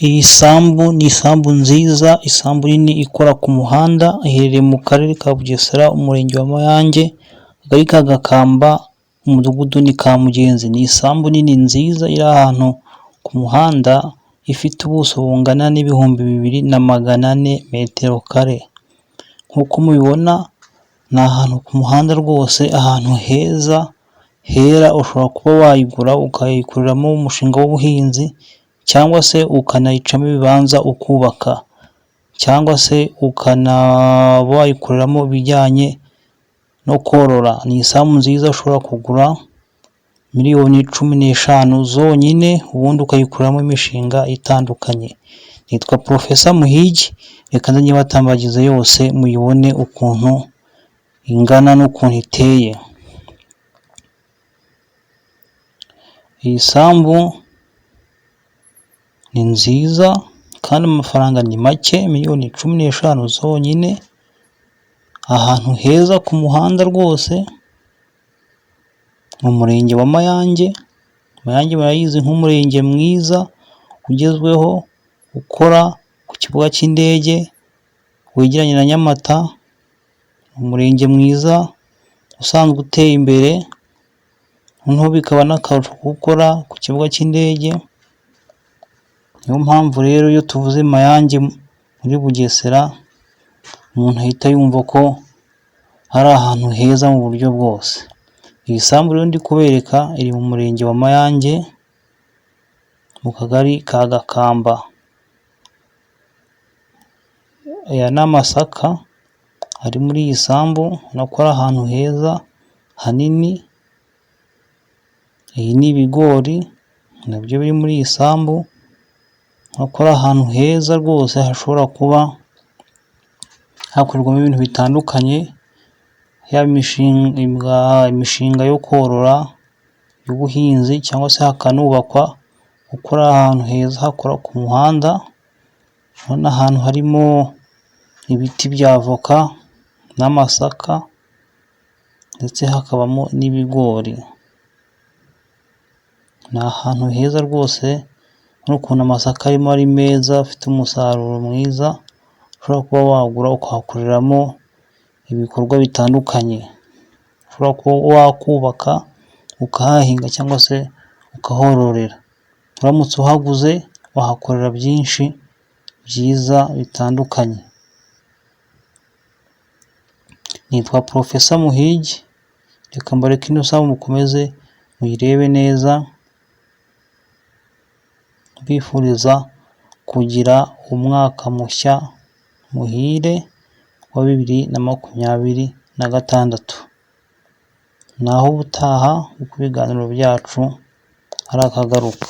Iyi sambu ni isambu nziza, isambu nini ikora ku muhanda, iherereye mu karere ka Bugesera, umurenge wa Mayange, akagari ka Gakamba, umudugudu ni Kamugenzi. Ni isambu nini nziza iri ahantu ku muhanda, ifite ubuso bungana n'ibihumbi 2,400 metero kare. Nk'uko mubibona ni ahantu ku muhanda rwose, ahantu heza hera. Ushobora kuba wayigura ukayikoreramo umushinga w'ubuhinzi, cyangwa se ukanayicamo ibibanza ukubaka, cyangwa se ukanaba wayikoreramo ibijyanye no korora. Ni isambu nziza ushobora kugura miliyoni 15 zonyine, ubundi ukayikoreramo imishinga itandukanye. Nitwa Professor Muhigi, reka nze nyibatambagize yose muyibone ukuntu ingana n'ukuntu iteye. Iyi sambu ni nziza kandi amafaranga ni make, miliyoni 15 zonyine, ahantu heza ku muhanda rwose, mu murenge wa Mayange. Mayange barayizi nk'umurenge mwiza ugezweho, ukora ku kibuga cy'indege, wegeranye na Nyamata. Umurenge mwiza usanzwe uteye imbere, noneho bikaba n'akarusho gukora ku kibuga cy'indege. Niyo mpamvu rero iyo tuvuze Mayange muri Bugesera, umuntu ahita yumva ko hari ahantu heza mu buryo bwose. Iyi sambu rero ndi kubereka iri mu murenge wa Mayange, mu kagari ka Gakamba. Aya ni amasaka ari muri iyi sambu, ubona ko ari ahantu heza hanini. Iyi ni ibigori nabyo biri muri iyi sambu, ubona ko ari ahantu heza rwose hashobora kuba hakorerwamo ibintu bitandukanye, yaba imishinga yo korora, y'ubuhinzi, cyangwa se hakanubakwa kuko ari ahantu heza hakora ku muhanda. Urabona ahantu harimo ibiti bya avoka n'amasaka, ndetse hakabamo n'ibigori. Ni ahantu heza rwose, n'ukuntu amasaka arimo ari meza, afite umusaruro mwiza, ushobora kuba wagura ukahakoreramo ibikorwa bitandukanye. Ushobora kuba wakubaka, ukahahinga, cyangwa se ukahororera. Uramutse uhaguze wahakorera byinshi byiza bitandukanye. Nitwa Professor Muhigi, reka mbareke ino sambu mukomeze muyirebe neza, mbifuriza kugira umwaka mushya muhire wa 2026. Naho ubutaha uko ibiganiro byacu ari akagaruka.